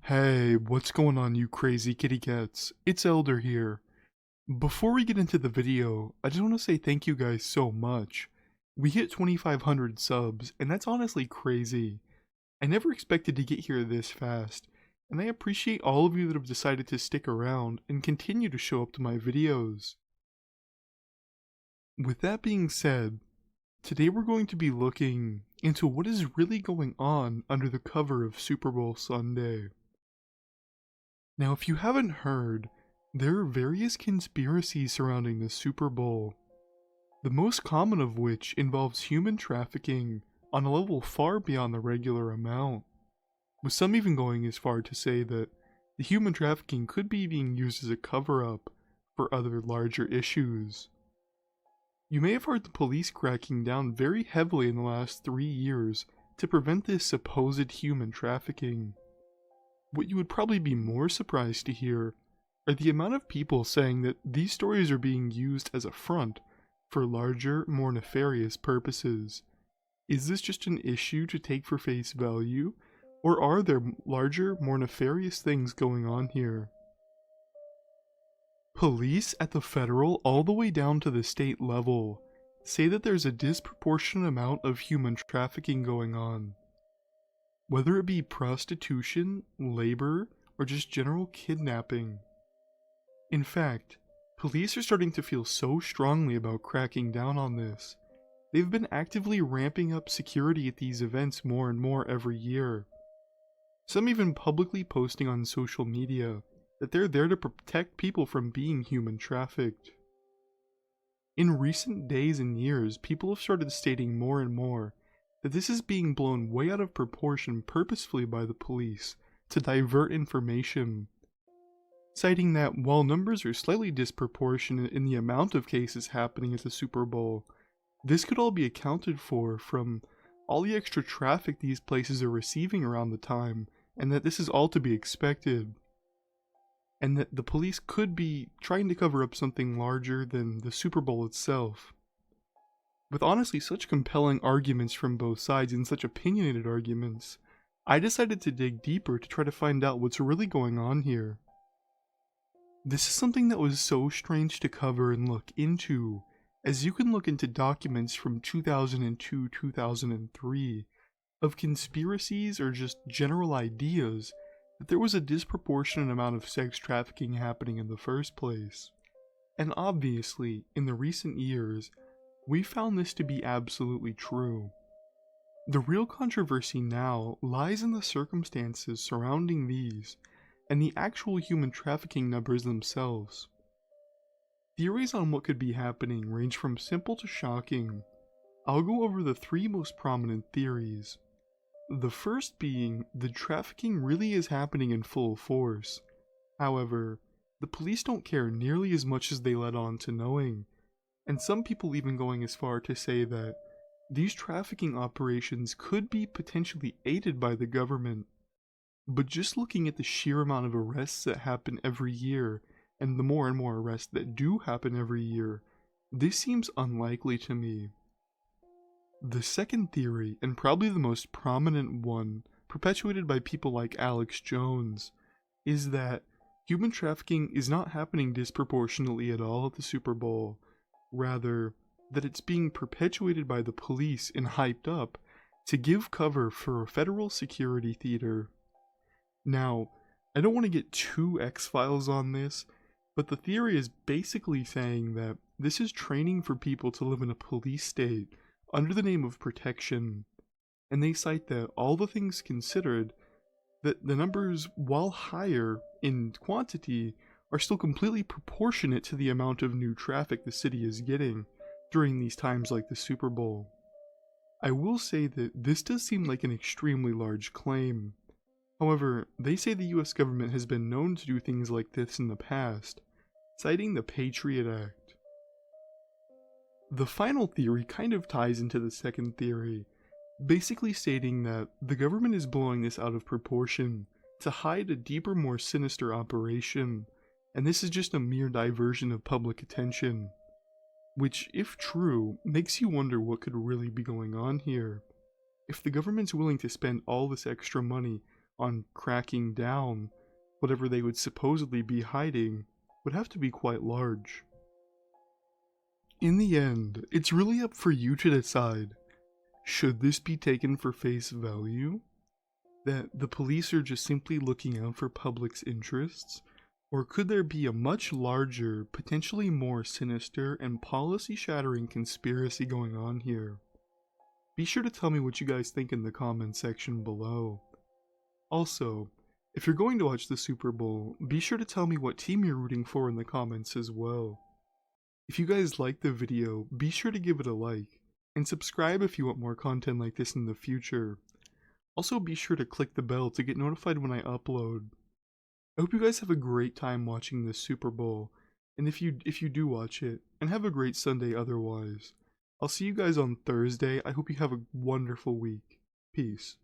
Hey, what's going on, you crazy kitty cats? It's Elder here. Before we get into the video, I just want to say thank you guys so much. We hit 2,500 subs, and that's honestly crazy. I never expected to get here this fast, and I appreciate all of you that have decided to stick around and continue to show up to my videos. With that being said, today we're going to be looking into what is really going on under the cover of Superbowl Sunday. Now, if you haven't heard, there are various conspiracies surrounding the Super Bowl, the most common of which involves human trafficking on a level far beyond the regular amount, with some even going as far to say that the human trafficking could be being used as a cover-up for other larger issues. You may have heard the police cracking down very heavily in the last 3 years to prevent this supposed human trafficking. What you would probably be more surprised to hear are the amount of people saying that these stories are being used as a front for larger, more nefarious purposes. Is this just an issue to take for face value, or are there larger, more nefarious things going on here? Police at the federal all the way down to the state level say that there's a disproportionate amount of human trafficking going on. Whether it be prostitution, labor, or just general kidnapping. In fact, police are starting to feel so strongly about cracking down on this. They've been actively ramping up security at these events more and more every year. Some even publicly posting on social media that they're there to protect people from being human trafficked. In recent days and years, people have started stating more and more that this is being blown way out of proportion purposefully by the police to divert information, citing that while numbers are slightly disproportionate in the amount of cases happening at the Super Bowl, this could all be accounted for from all the extra traffic these places are receiving around the time, and that this is all to be expected, and that the police could be trying to cover up something larger than the Super Bowl itself. With honestly such compelling arguments from both sides and such opinionated arguments, I decided to dig deeper to try to find out what's really going on here. This is something that was so strange to cover and look into, as you can look into documents from 2002-2003 of conspiracies or just general ideas that there was a disproportionate amount of sex trafficking happening in the first place. And obviously, in the recent years, we found this to be absolutely true. The real controversy now lies in the circumstances surrounding these and the actual human trafficking numbers themselves. Theories on what could be happening range from simple to shocking. I'll go over the 3 most prominent theories. The first being that trafficking really is happening in full force. However, the police don't care nearly as much as they let on to knowing, and some people even going as far to say that these trafficking operations could be potentially aided by the government. But just looking at the sheer amount of arrests that happen every year, and the more and more arrests that do happen every year, this seems unlikely to me. The second theory, and probably the most prominent one, perpetuated by people like Alex Jones, is that human trafficking is not happening disproportionately at all at the Super Bowl. Rather, that it's being perpetuated by the police and hyped up to give cover for a federal security theater. Now, I don't want to get too X-Files on this, but the theory is basically saying that this is training for people to live in a police state under the name of protection, and they cite that all the things considered, that the numbers, while higher in quantity, are still completely proportionate to the amount of new traffic the city is getting during these times like the Super Bowl. I will say that this does seem like an extremely large claim. However, they say the US government has been known to do things like this in the past, citing the Patriot Act. The final theory kind of ties into the second theory, basically stating that the government is blowing this out of proportion to hide a deeper, more sinister operation, and this is just a mere diversion of public attention, which, if true, makes you wonder what could really be going on here. If the government's willing to spend all this extra money on cracking down whatever they would supposedly be hiding would have to be quite large. In the end, it's really up for you to decide. Should this be taken for face value? That the police are just simply looking out for public's interests? Or could there be a much larger, potentially more sinister and policy-shattering conspiracy going on here? Be sure to tell me what you guys think in the comments section below. Also, if you're going to watch the Super Bowl, be sure to tell me what team you're rooting for in the comments as well. If you guys liked the video, be sure to give it a like, and subscribe if you want more content like this in the future. Also be sure to click the bell to get notified when I upload. I hope you guys have a great time watching this Super Bowl, and if you do watch it, and have a great Sunday otherwise. I'll see you guys on Thursday. I hope you have a wonderful week. Peace.